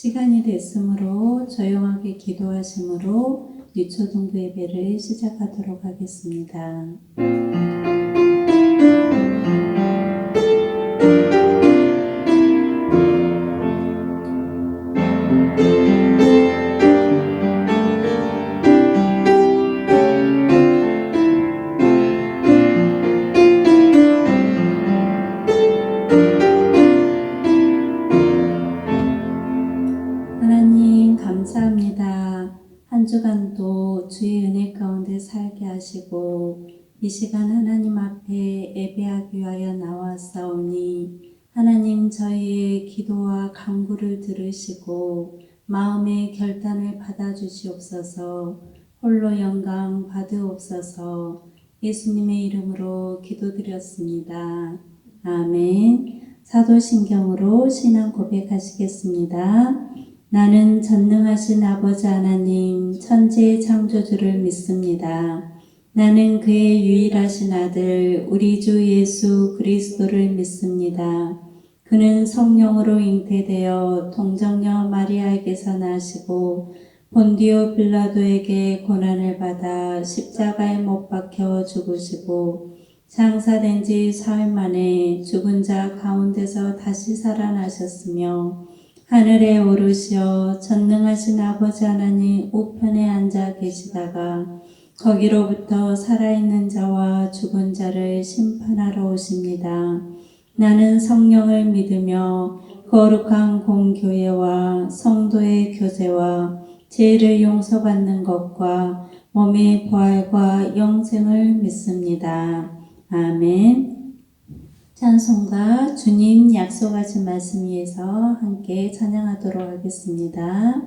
시간이 됐으므로 조용하게 기도하심으로 유초등부 예배를 시작하도록 하겠습니다. 하나님 감사합니다. 한 주간도 주의 은혜 가운데 살게 하시고 이 시간 하나님 앞에 예배하기 위하여 나왔사오니 하나님 저희의 기도와 간구를 들으시고 마음의 결단을 받아주시옵소서. 홀로 영광 받으옵소서. 예수님의 이름으로 기도드렸습니다. 아멘. 사도신경으로 신앙 고백하시겠습니다. 나는 전능하신 아버지 하나님 천지의 창조주를 믿습니다. 나는 그의 유일하신 아들 우리 주 예수 그리스도를 믿습니다. 그는 성령으로 잉태되어 동정녀 마리아에게서 나시고 본디오 빌라도에게 고난을 받아 십자가에 못 박혀 죽으시고 장사된 지 사흘 만에 죽은 자 가운데서 다시 살아나셨으며 하늘에 오르시어 전능하신 아버지 하나님 우편에 앉아 계시다가 거기로부터 살아있는 자와 죽은 자를 심판하러 오십니다. 나는 성령을 믿으며 거룩한 공교회와 성도의 교제와 죄를 용서받는 것과 몸의 부활과 영생을 믿습니다. 아멘. 찬송가 주님 약속하신 말씀 위에서 함께 찬양하도록 하겠습니다.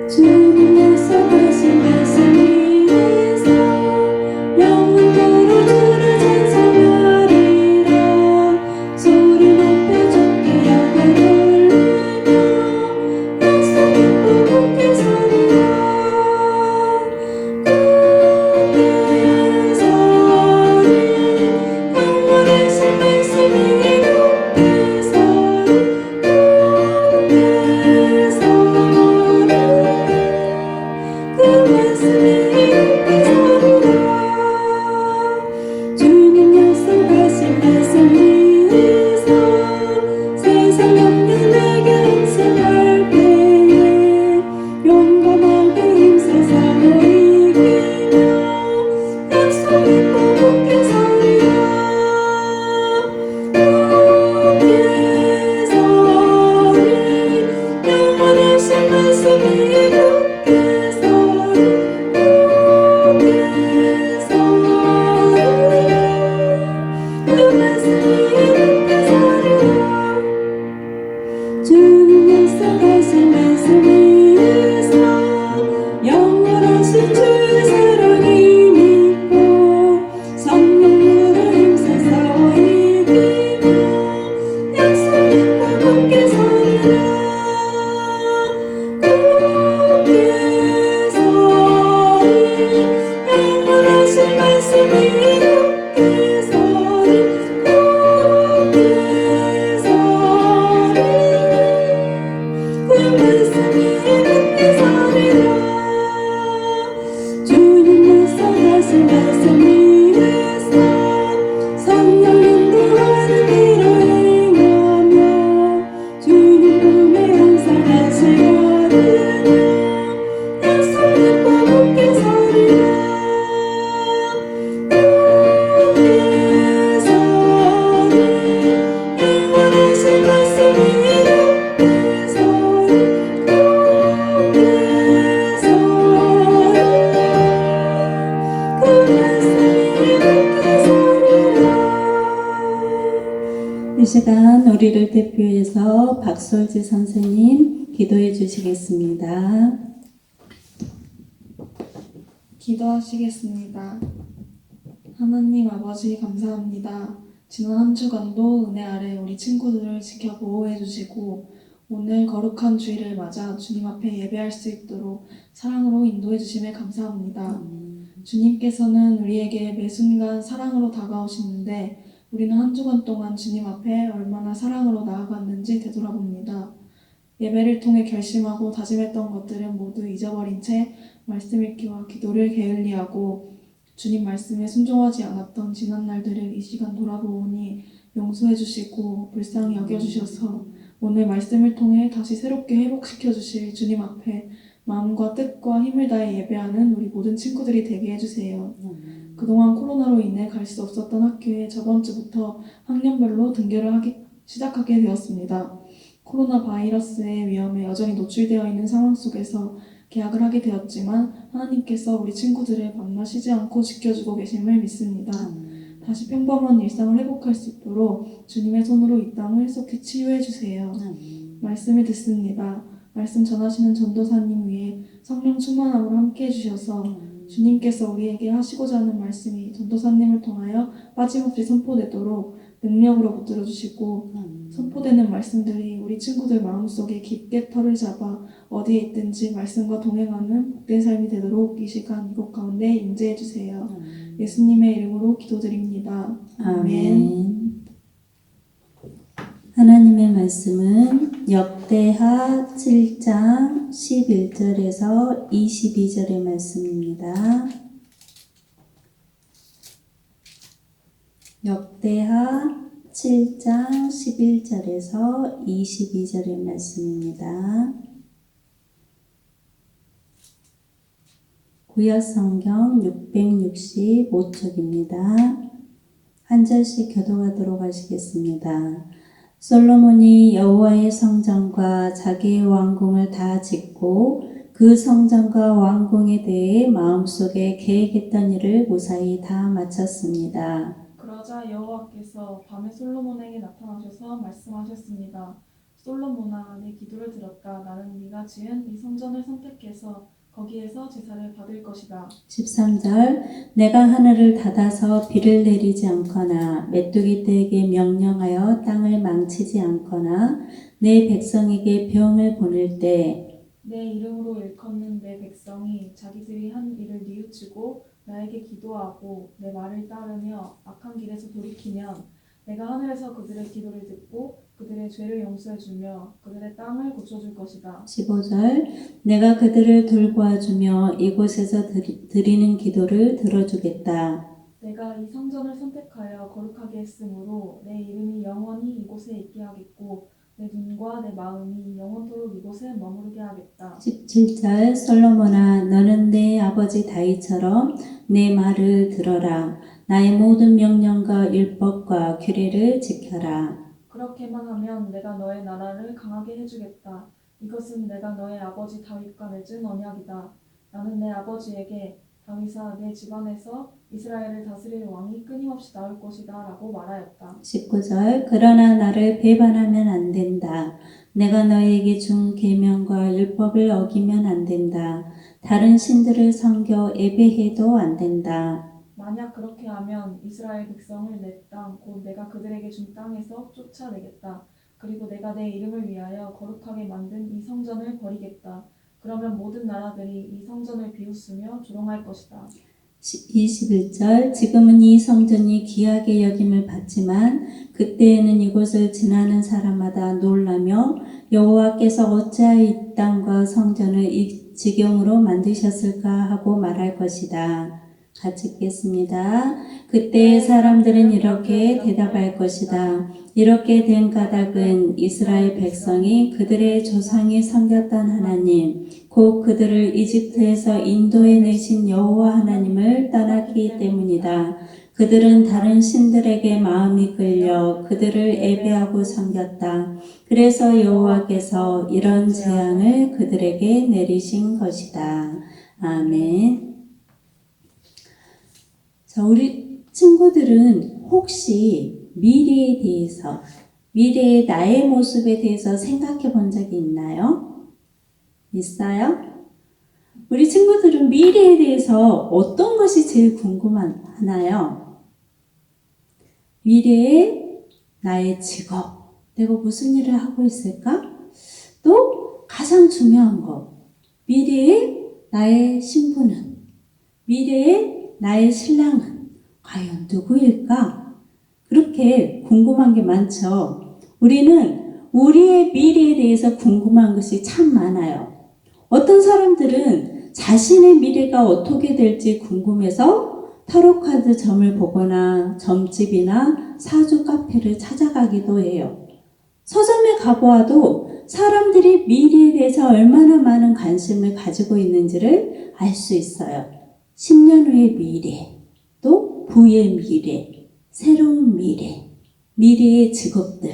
주님 약속하신 말씀 위에서 영원토록 주를 찬송하리라. 소리 높여 주께 영광 돌리며 약속 믿고 굳게 서리라. 굳게 서리 영원하신 말씀 위에 굳게 서리 굳게 서리 그 말씀에 굳게 서리라. 주님 약속하신 말씀 위에서 세상 영광 내게 응답할 때에 용감하게 힘써서 이기며 약속 믿고 굳게 서리라. 굳게 서리 영원하신 말씀 위에 굳게 서리 굳게 서리 그 말씀 위에 굳게 서리라. 주님 약속하신 말씀 위에서 영원하신 주의 사랑이 믿고 성령으로 힘써서 이기며 약속 믿고 굳게 서리라. 굳게 서리 영원하신 말씀 위에 굳게 서리 굳게 서리 그 말씀 위에 굳게 서리라. 주님 약속하신 말씀 위에서 성령 인도하는 대로 행하며 주님 품에 항상 같이거든요. 약속 믿고 굳게 서리라. 굳게 서리 영원하신 말씀 위에 굳게 서리 굳게 서리 그 말씀 위에 굳게 서리라. 이 시간 우리를 대표해서 박솔지 선생님 기도해 주시겠습니다. 기도하시겠습니다. 하나님 아버지 감사합니다. 지난 한 주간도 은혜 아래 우리 친구들을 지켜 보호해 주시고 오늘 거룩한 주일을 맞아 주님 앞에 예배할 수 있도록 사랑으로 인도해 주심에 감사합니다. 주님께서는 우리에게 매 순간 사랑으로 다가오시는데 우리는 한 주간 동안 주님 앞에 얼마나 사랑으로 나아갔는지 되돌아봅니다. 예배를 통해 결심하고 다짐했던 것들은 모두 잊어버린 채 말씀 읽기와 기도를 게을리하고 주님 말씀에 순종하지 않았던 지난 날들을 이 시간 돌아보니 용서해 주시고 불쌍히 여겨주셔서 오늘 말씀을 통해 다시 새롭게 회복시켜 주실 주님 앞에 마음과 뜻과 힘을 다해 예배하는 우리 모든 친구들이 되게 해주세요. 그동안 코로나로 인해 갈 수 없었던 학교에 저번 주부터 학년별로 등교를 시작하게 되었습니다. 코로나 바이러스의 위험에 여전히 노출되어 있는 상황 속에서 개학을 하게 되었지만 하나님께서 우리 친구들을 밤낮 쉬지 않고 지켜주고 계심을 믿습니다. 다시 평범한 일상을 회복할 수 있도록 주님의 손으로 이 땅을 속히 치유해 주세요. 말씀을 듣습니다. 말씀 전하시는 전도사님 위에 성령 충만함으로 함께 해주셔서 주님께서 우리에게 하시고자 하는 말씀이 전도사님을 통하여 빠짐없이 선포되도록 능력으로 붙들어 주시고 선포되는 말씀들이 우리 친구들 마음속에 깊게 털을 잡아 어디에 있든지 말씀과 동행하는 복된 삶이 되도록 이 시간 이곳 가운데 임재해 주세요. 예수님의 이름으로 기도드립니다. 아멘. 하나님의 말씀은 역대하 7장 11절에서 22절의 말씀입니다. 역대하 7장 11절에서 22절의 말씀입니다. 구약성경 665쪽입니다. 한 절씩 교독하도록 하시겠습니다. 솔로몬이 여호와의 성전과 자기의 왕궁을 다 짓고 그 성전과 왕궁에 대해 마음속에 계획했던 일을 무사히 다 마쳤습니다. 그러자 여호와께서 밤에 솔로몬에게 나타나셔서 말씀하셨습니다. 솔로몬아, 내 기도를 들었다. 나는 네가 지은 이 성전을 선택해서 거기에서 제사를 받을 것이다. 13절 내가 하늘을 닫아서 비를 내리지 않거나 메뚜기 떼에게 명령하여 땅을 망치지 않거나 내 백성에게 병을 보낼 때 내 이름으로 일컫는 내 백성이 자기들이 한 일을 뉘우치고 나에게 기도하고 내 말을 따르며 악한 길에서 돌이키면 내가 하늘에서 그들의 기도를 듣고 그들의 죄를 용서해주며 그들의 땅을 고쳐줄 것이다. 15절 내가 그들을 돌보아주며 이곳에서 드리는 기도를 들어주겠다. 내가 이 성전을 선택하여 거룩하게 했으므로 내 이름이 영원히 이곳에 있게 하겠고 내 눈과 내 마음이 영원토록 이곳에 머무르게 하겠다. 17절 솔로몬아 너는 내 아버지 다윗처럼 내 말을 들어라. 나의 모든 명령과 율법과 규례를 지켜라. 그렇게만 하면 내가 너의 나라를 강하게 해주겠다. 이것은 내가 너의 아버지 다윗과 맺은 언약이다. 나는 내 아버지에게 다윗아 내 집안에서 이스라엘을 다스릴 왕이 끊임없이 나올 것이다 라고 말하였다. 19절 그러나 나를 배반하면 안 된다. 내가 너에게 준 계명과 율법을 어기면 안 된다. 다른 신들을 섬겨 예배해도 안 된다. 만약 그렇게 하면 이스라엘 백성을 내 땅, 곧 내가 그들에게 준 땅에서 쫓아내겠다. 그리고 내가 내 이름을 위하여 거룩하게 만든 이 성전을 버리겠다. 그러면 모든 나라들이 이 성전을 비웃으며 조롱할 것이다. 21절 지금은 이 성전이 귀하게 여김을 받지만 그때에는 이곳을 지나는 사람마다 놀라며 여호와께서 어찌하여 이 땅과 성전을 이 지경으로 만드셨을까 하고 말할 것이다. 같이 읽겠습니다. 그때의 사람들은 이렇게 대답할 것이다. 이렇게 된 까닭은 이스라엘 백성이 그들의 조상이 섬겼던 하나님 곧 그들을 이집트에서 인도해 내신 여호와 하나님을 떠났기 때문이다. 그들은 다른 신들에게 마음이 끌려 그들을 예배하고 섬겼다. 그래서 여호와께서 이런 재앙을 그들에게 내리신 것이다. 아멘. 자, 우리 친구들은 혹시 미래에 대해서, 미래의 나의 모습에 대해서 생각해 본 적이 있나요? 있어요? 우리 친구들은 미래에 대해서 어떤 것이 제일 궁금하나요? 미래의 나의 직업, 내가 무슨 일을 하고 있을까? 또 가장 중요한 거, 미래의 나의 신분은 미래의 나의 신랑은 과연 누구일까? 그렇게 궁금한 게 많죠. 우리는 우리의 미래에 대해서 궁금한 것이 참 많아요. 어떤 사람들은 자신의 미래가 어떻게 될지 궁금해서 타로카드 점을 보거나 점집이나 사주 카페를 찾아가기도 해요. 서점에 가보아도 사람들이 미래에 대해서 얼마나 많은 관심을 가지고 있는지를 알 수 있어요. 10년 후의 미래, 또 부의 미래, 새로운 미래, 미래의 직업들,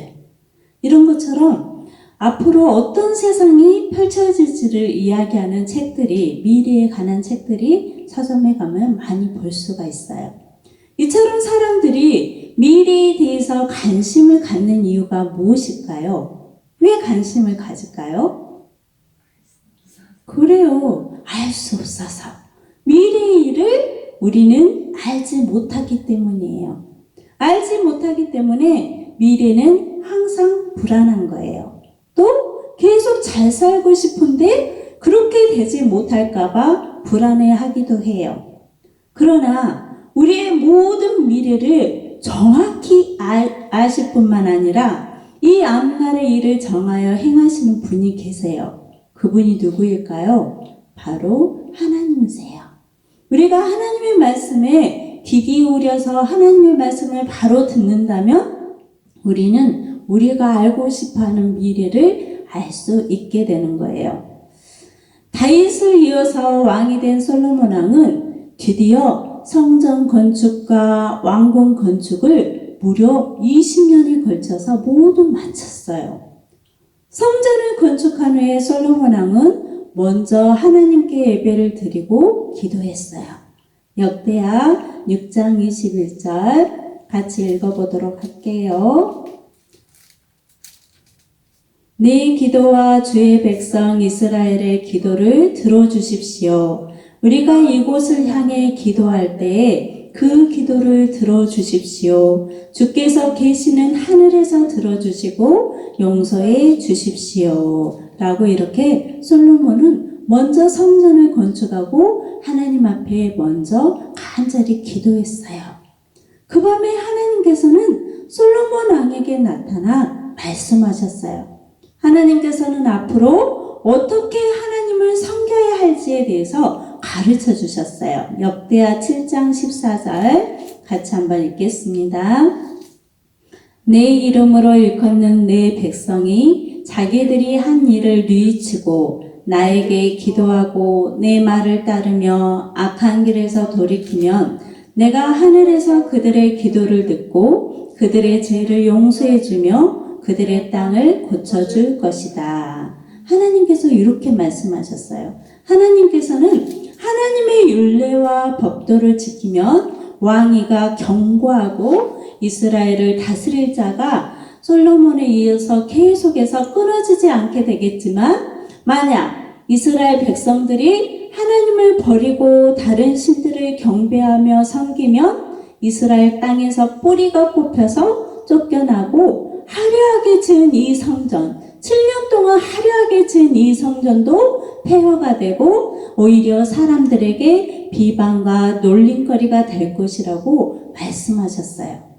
이런 것처럼 앞으로 어떤 세상이 펼쳐질지를 이야기하는 책들이, 미래에 관한 책들이 서점에 가면 많이 볼 수가 있어요. 이처럼 사람들이 미래에 대해서 관심을 갖는 이유가 무엇일까요? 왜 관심을 가질까요? 그래요. 알 수 없어서. 미래의 일을 우리는 알지 못하기 때문이에요. 알지 못하기 때문에 미래는 항상 불안한 거예요. 또 계속 잘 살고 싶은데 그렇게 되지 못할까봐 불안해하기도 해요. 그러나 우리의 모든 미래를 정확히 아실 뿐만 아니라 이 앞날의 일을 정하여 행하시는 분이 계세요. 그분이 누구일까요? 바로 하나님이세요. 우리가 하나님의 말씀에 귀 기울여서 하나님의 말씀을 바로 듣는다면 우리는 우리가 알고 싶어하는 미래를 알 수 있게 되는 거예요. 다윗을 이어서 왕이 된 솔로몬 왕은 드디어 성전 건축과 왕궁 건축을 무려 20년에 걸쳐서 모두 마쳤어요. 성전을 건축한 후에 솔로몬 왕은 먼저 하나님께 예배를 드리고 기도했어요. 역대하 6장 21절 같이 읽어보도록 할게요. 네 기도와 주의 백성 이스라엘의 기도를 들어주십시오. 우리가 이곳을 향해 기도할 때에 그 기도를 들어주십시오. 주께서 계시는 하늘에서 들어주시고 용서해 주십시오. 라고 이렇게 솔로몬은 먼저 성전을 건축하고 하나님 앞에 먼저 간절히 기도했어요. 그 밤에 하나님께서는 솔로몬 왕에게 나타나 말씀하셨어요. 하나님께서는 앞으로 어떻게 하나님을 섬겨야 할지에 대해서 가르쳐 주셨어요. 역대하 7장 14절 같이 한번 읽겠습니다. 내 이름으로 일컫는 내 백성이 자기들이 한 일을 뉘우치고 나에게 기도하고 내 말을 따르며 악한 길에서 돌이키면 내가 하늘에서 그들의 기도를 듣고 그들의 죄를 용서해 주며 그들의 땅을 고쳐줄 것이다. 하나님께서 이렇게 말씀하셨어요. 하나님께서는 하나님의 율례와 법도를 지키면 왕위가 견고하고 이스라엘을 다스릴 자가 솔로몬에 이어서 계속해서 끊어지지 않게 되겠지만 만약 이스라엘 백성들이 하나님을 버리고 다른 신들을 경배하며 섬기면 이스라엘 땅에서 뿌리가 뽑혀서 쫓겨나고 화려하게 지은 이 성전, 7년 동안 화려하게 지은 이 성전도 폐허가 되고 오히려 사람들에게 비방과 놀림거리가 될 것이라고 말씀하셨어요.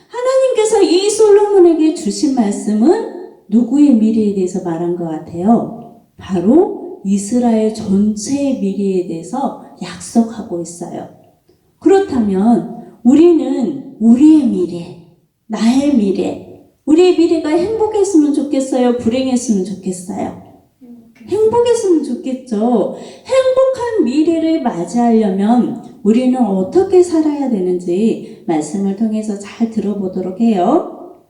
하나님께서 이 솔로몬에게 주신 말씀은 누구의 미래에 대해서 말한 것 같아요? 바로 이스라엘 전체의 미래에 대해서 약속하고 있어요. 그렇다면 우리는 우리의 미래, 나의 미래, 우리의 미래가 행복했으면 좋겠어요? 불행했으면 좋겠어요? 행복했으면 좋겠죠. 행복한 미래를 맞이하려면 우리는 어떻게 살아야 되는지 말씀을 통해서 잘 들어보도록 해요.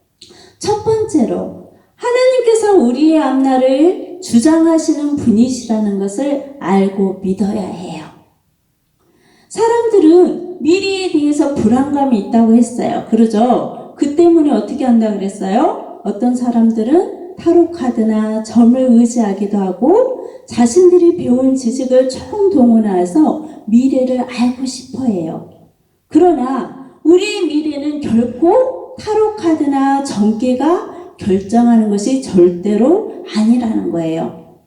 첫 번째로 하나님께서 우리의 앞날을 주장하시는 분이시라는 것을 알고 믿어야 해요. 사람들은 미래에 대해서 불안감이 있다고 했어요. 그러죠? 그 때문에 어떻게 한다고 그랬어요? 어떤 사람들은 타로카드나 점을 의지하기도 하고 자신들이 배운 지식을 총동원해서 미래를 알고 싶어 해요. 그러나 우리의 미래는 결코 타로카드나 점괘가 결정하는 것이 절대로 아니라는 거예요.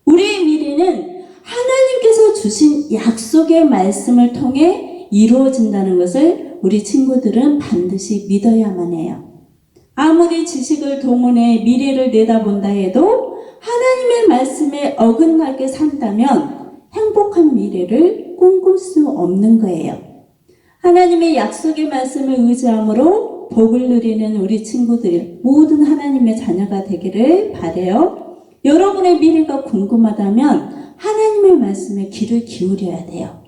우리의 미래는 하나님께서 주신 약속의 말씀을 통해 이루어진다는 것을 우리 친구들은 반드시 믿어야만 해요. 아무리 지식을 동원해 미래를 내다본다 해도 하나님의 말씀에 어긋나게 산다면 행복한 미래를 꿈꿀 수 없는 거예요. 하나님의 약속의 말씀을 의지함으로 복을 누리는 우리 친구들, 모든 하나님의 자녀가 되기를 바라요. 여러분의 미래가 궁금하다면 하나님의 말씀에 귀를 기울여야 돼요.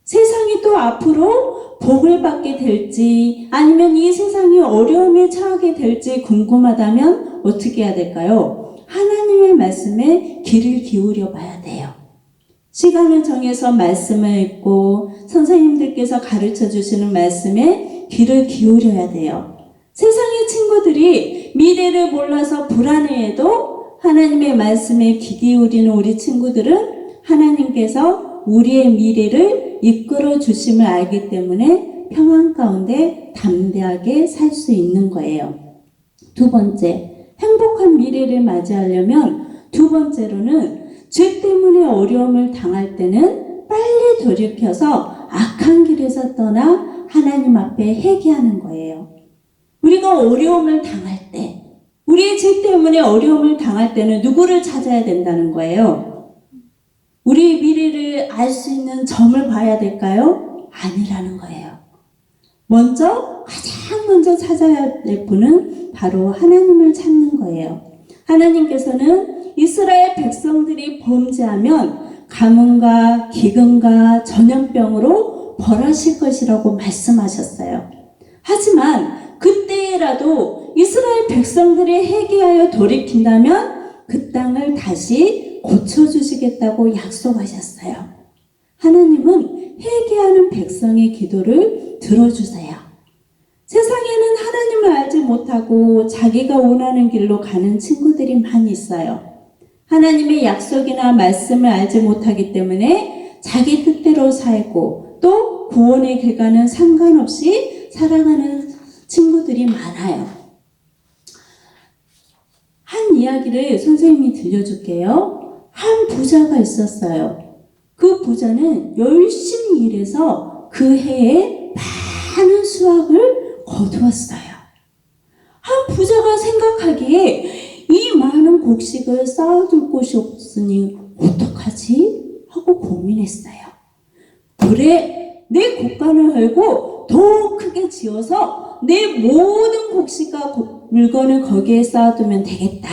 세상이 또 앞으로 복을 받게 될지 아니면 이 세상이 어려움에 처하게 될지 궁금하다면 어떻게 해야 될까요? 하나님의 말씀에 귀를 기울여 봐야 돼요. 시간을 정해서 말씀을 읽고 선생님들께서 가르쳐 주시는 말씀에 귀를 기울여야 돼요. 세상의 친구들이 미래를 몰라서 불안해해도 하나님의 말씀에 귀 기울이는 우리 친구들은 하나님께서 우리의 미래를 이끌어 주심을 알기 때문에 평안 가운데 담대하게 살 수 있는 거예요. 두 번째, 행복한 미래를 맞이하려면 두 번째로는 죄 때문에 어려움을 당할 때는 빨리 돌이켜서 악한 길에서 떠나 하나님 앞에 회개하는 거예요. 우리가 어려움을 당할 때, 우리의 죄 때문에 어려움을 당할 때는 누구를 찾아야 된다는 거예요? 우리의 미래를 알 수 있는 점을 봐야 될까요? 아니라는 거예요. 가장 먼저 찾아야 될 분은 바로 하나님을 찾는 거예요. 하나님께서는 이스라엘 백성들이 범죄하면 가뭄과 기근과 전염병으로 벌하실 것이라고 말씀하셨어요. 하지만 그때라도 이스라엘 백성들이 회개하여 돌이킨다면 그 땅을 다시 고쳐주시겠다고 약속하셨어요. 하나님은 회개하는 백성의 기도를 들어주세요. 세상에는 하나님을 알지 못하고 자기가 원하는 길로 가는 친구들이 많이 있어요. 하나님의 약속이나 말씀을 알지 못하기 때문에 자기 뜻대로 살고 또 구원의 길과는 상관없이 살아가는 친구들이 많아요. 한 이야기를 선생님이 들려줄게요. 한 부자가 있었어요. 그 부자는 열심히 일해서 그 해에 많은 수확을 거두었어요. 한 부자가 생각하기에 이 많은 곡식을 쌓아둘 곳이 없으니 어떡하지? 하고 고민했어요. 그래, 내 곡간을 헐고 더 크게 지어서 내 모든 곡식과 물건을 거기에 쌓아두면 되겠다.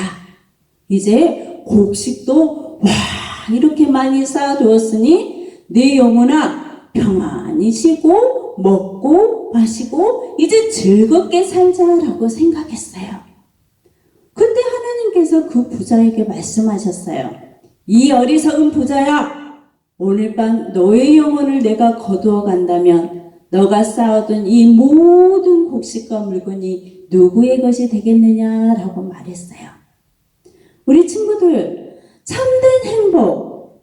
이제 곡식도 이렇게 많이 쌓아두었으니 내 영혼아 평안히 쉬고 먹고 마시고 이제 즐겁게 살자라고 생각했어요. 그때 하나님께서 그 부자에게 말씀하셨어요. 이 어리석은 부자야, 오늘 밤 너의 영혼을 내가 거두어 간다면 너가 쌓아둔 이 모든 곡식과 물건이 누구의 것이 되겠느냐라고 말했어요. 우리 친구들, 참된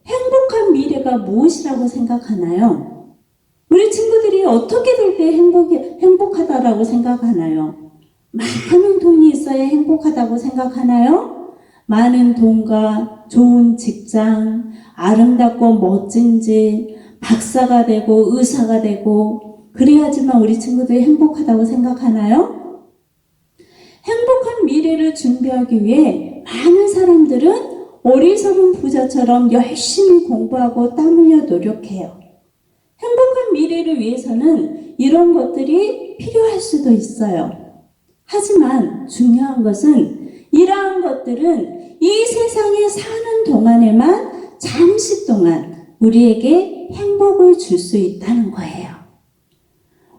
행복한 미래가 무엇이라고 생각하나요? 우리 친구들이 어떻게 될 때 행복하다라고 생각하나요? 많은 돈이 있어야 행복하다고 생각하나요? 많은 돈과 좋은 직장, 아름답고 멋진 집, 박사가 되고 의사가 되고 그래야지만 우리 친구들이 행복하다고 생각하나요? 행복한 미래를 준비하기 위해 많은 사람들은 어리석은 부자처럼 열심히 공부하고 땀 흘려 노력해요. 행복한 미래를 위해서는 이런 것들이 필요할 수도 있어요. 하지만 중요한 것은 이러한 것들은 이 세상에 사는 동안에만 잠시 동안 우리에게 행복을 줄 수 있다는 거예요.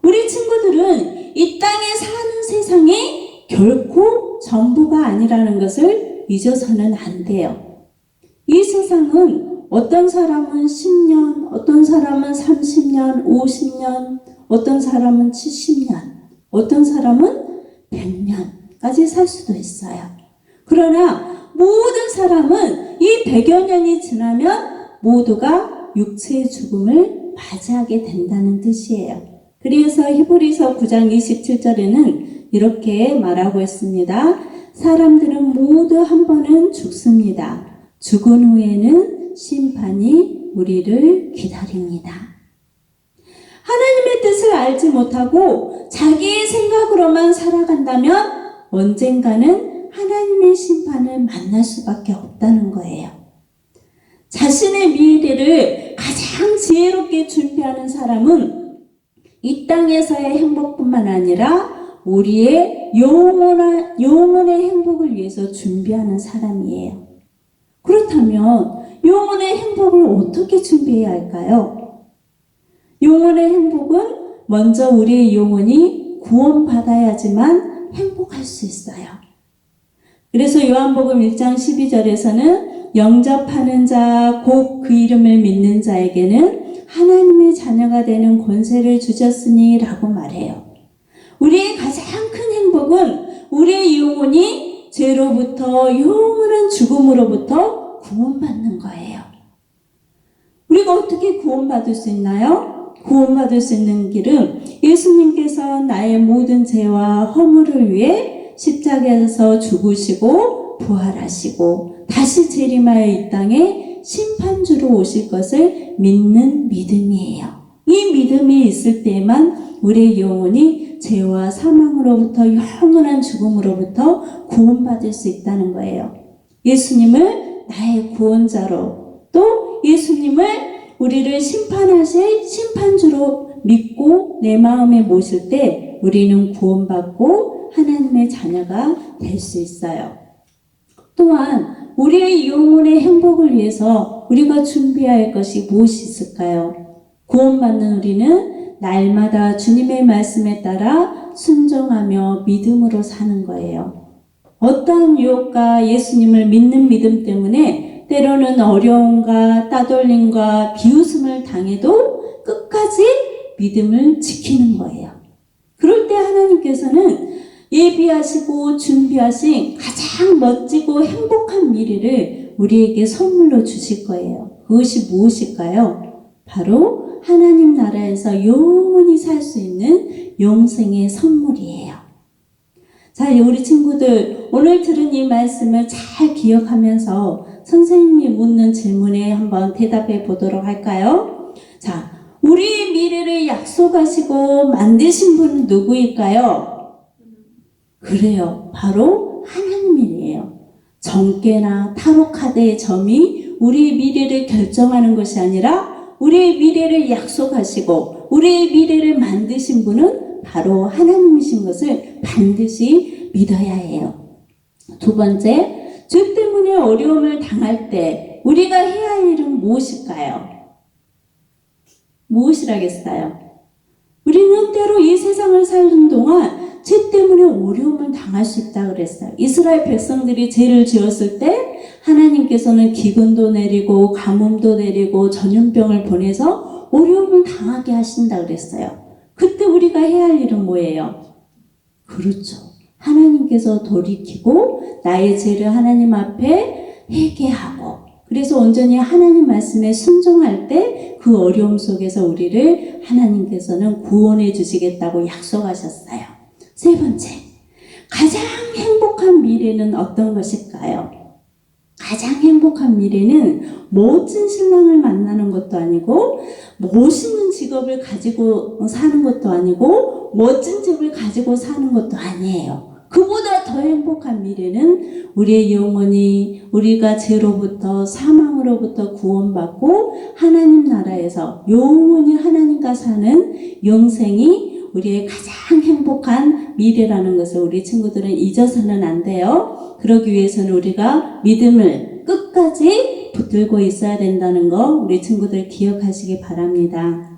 우리 친구들은 이 땅에 사는 세상이 결코 전부가 아니라는 것을 잊어서는 안 돼요. 이 세상은 어떤 사람은 10년, 어떤 사람은 30년, 50년, 어떤 사람은 70년, 어떤 사람은 100년까지 살 수도 있어요. 그러나 모든 사람은 이 100여 년이 지나면 모두가 육체의 죽음을 맞이하게 된다는 뜻이에요. 그래서 히브리서 9장 27절에는 이렇게 말하고 있습니다. 사람들은 모두 한 번은 죽습니다. 죽은 후에는 심판이 우리를 기다립니다. 하나님의 뜻을 알지 못하고 자기의 생각으로만 살아간다면 언젠가는 하나님의 심판을 만날 수밖에 없다는 거예요. 자신의 미래를 가장 지혜롭게 준비하는 사람은 이 땅에서의 행복뿐만 아니라 우리의 영혼의 행복을 위해서 준비하는 사람이에요. 그렇다면 영혼의 행복을 어떻게 준비해야 할까요? 영혼의 행복은 먼저 우리의 영혼이 구원받아야지만 행복할 수 있어요. 그래서 요한복음 1장 12절에서는 영접하는 자, 곧 그 이름을 믿는 자에게는 하나님의 자녀가 되는 권세를 주셨으니 라고 말해요. 우리의 가장 큰 행복은 우리의 영혼이 죄로부터 영원한 죽음으로부터 구원받는 거예요. 우리가 어떻게 구원받을 수 있나요? 구원받을 수 있는 길은 예수님께서 나의 모든 죄와 허물을 위해 십자가에서 죽으시고 부활하시고 다시 재림하여 이 땅에 심판주로 오실 것을 믿는 믿음이에요. 이 믿음이 있을 때만 우리의 영혼이 죄와 사망으로부터 영원한 죽음으로부터 구원받을 수 있다는 거예요. 예수님을 나의 구원자로 또 예수님을 우리를 심판하실 심판주로 믿고 내 마음에 모실 때 우리는 구원받고 하나님의 자녀가 될 수 있어요. 또한 우리의 영혼의 행복을 위해서 우리가 준비해야 할 것이 무엇이 있을까요? 구원받는 우리는 날마다 주님의 말씀에 따라 순종하며 믿음으로 사는 거예요. 어떠한 유혹과 예수님을 믿는 믿음 때문에 때로는 어려움과 따돌림과 비웃음을 당해도 끝까지 믿음을 지키는 거예요. 그럴 때 하나님께서는 예비하시고 준비하신 가장 멋지고 행복한 미래를 우리에게 선물로 주실 거예요. 그것이 무엇일까요? 바로 하나님 나라에서 영원히 살 수 있는 영생의 선물이에요. 자, 우리 친구들 오늘 들은 이 말씀을 잘 기억하면서 선생님이 묻는 질문에 한번 대답해 보도록 할까요? 자, 우리의 미래를 약속하시고 만드신 분은 누구일까요? 그래요. 바로 하나님이에요. 정계나 타로 카드의 점이 우리의 미래를 결정하는 것이 아니라 우리의 미래를 약속하시고 우리의 미래를 만드신 분은 바로 하나님이신 것을 반드시 믿어야 해요. 두 번째, 죄 때문에 어려움을 당할 때 우리가 해야 할 일은 무엇일까요? 무엇이라겠어요? 우리는 때로 이 세상을 사는 동안 죄 때문에 어려움을 당할 수 있다고 그랬어요. 이스라엘 백성들이 죄를 지었을 때 하나님께서는 기근도 내리고 가뭄도 내리고 전염병을 보내서 어려움을 당하게 하신다고 그랬어요. 그때 우리가 해야 할 일은 뭐예요? 그렇죠. 하나님께서 돌이키고 나의 죄를 하나님 앞에 회개하고 그래서 온전히 하나님 말씀에 순종할 때 그 어려움 속에서 우리를 하나님께서는 구원해 주시겠다고 약속하셨어요. 세 번째, 가장 행복한 미래는 어떤 것일까요? 가장 행복한 미래는 멋진 신랑을 만나는 것도 아니고 멋있는 직업을 가지고 사는 것도 아니고 멋진 집을 가지고 사는 것도 아니에요. 그보다 더 행복한 미래는 우리의 영혼이 우리가 죄로부터 사망으로부터 구원받고 하나님 나라에서 영원히 하나님과 사는 영생이 우리의 가장 행복한 미래라는 것을 우리 친구들은 잊어서는 안 돼요. 그러기 위해서는 우리가 믿음을 끝까지 붙들고 있어야 된다는 거 우리 친구들 기억하시기 바랍니다.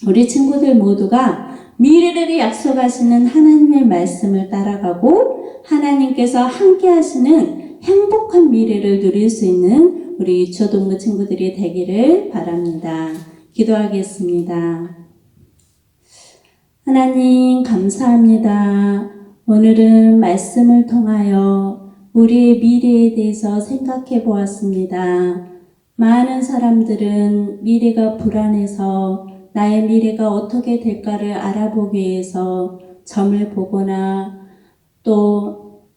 우리 친구들 모두가 미래를 약속하시는 하나님의 말씀을 따라가고 하나님께서 함께 하시는 행복한 미래를 누릴 수 있는 우리 유초동부 친구들이 되기를 바랍니다. 기도하겠습니다. 하나님 감사합니다. 오늘은 말씀을 통하여 우리의 미래에 대해서 생각해 보았습니다. 많은 사람들은 미래가 불안해서 나의 미래가 어떻게 될까를 알아보기 위해서 점을 보거나 또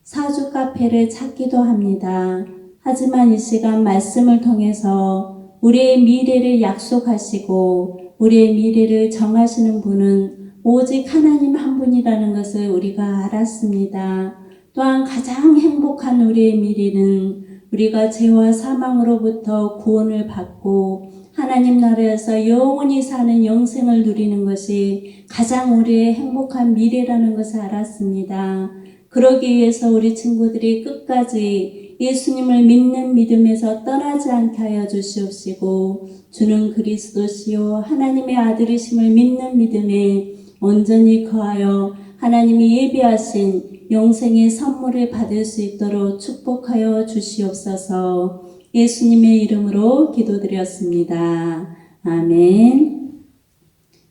사주 카페를 찾기도 합니다. 하지만 이 시간 말씀을 통해서 우리의 미래를 약속하시고 우리의 미래를 정하시는 분은 오직 하나님 한 분이라는 것을 우리가 알았습니다. 또한 가장 행복한 우리의 미래는 우리가 죄와 사망으로부터 구원을 받고 하나님 나라에서 영원히 사는 영생을 누리는 것이 가장 우리의 행복한 미래라는 것을 알았습니다. 그러기 위해서 우리 친구들이 끝까지 예수님을 믿는 믿음에서 떠나지 않게 하여 주시옵시고 주는 그리스도시요 하나님의 아들이심을 믿는 믿음에 온전히 거하여 하나님이 예비하신 영생의 선물을 받을 수 있도록 축복하여 주시옵소서. 예수님의 이름으로 기도드렸습니다. 아멘.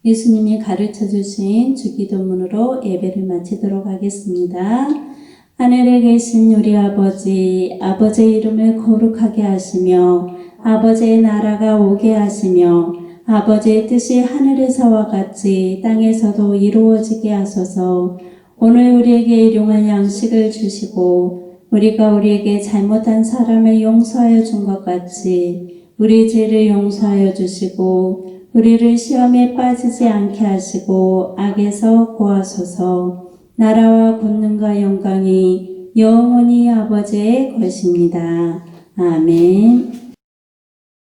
예수님이 가르쳐 주신 주기도문으로 예배를 마치도록 하겠습니다. 하늘에 계신 우리 아버지, 아버지의 이름을 거룩하게 하시며 아버지의 나라가 오게 하시며 아버지의 뜻이 하늘에서와 같이 땅에서도 이루어지게 하소서. 오늘 우리에게 일용할 양식을 주시고 우리가 우리에게 잘못한 사람을 용서하여 준 것 같이 우리 죄를 용서하여 주시고 우리를 시험에 빠지지 않게 하시고 악에서 구하소서. 나라와 권능과 영광이 영원히 아버지의 것입니다. 아멘.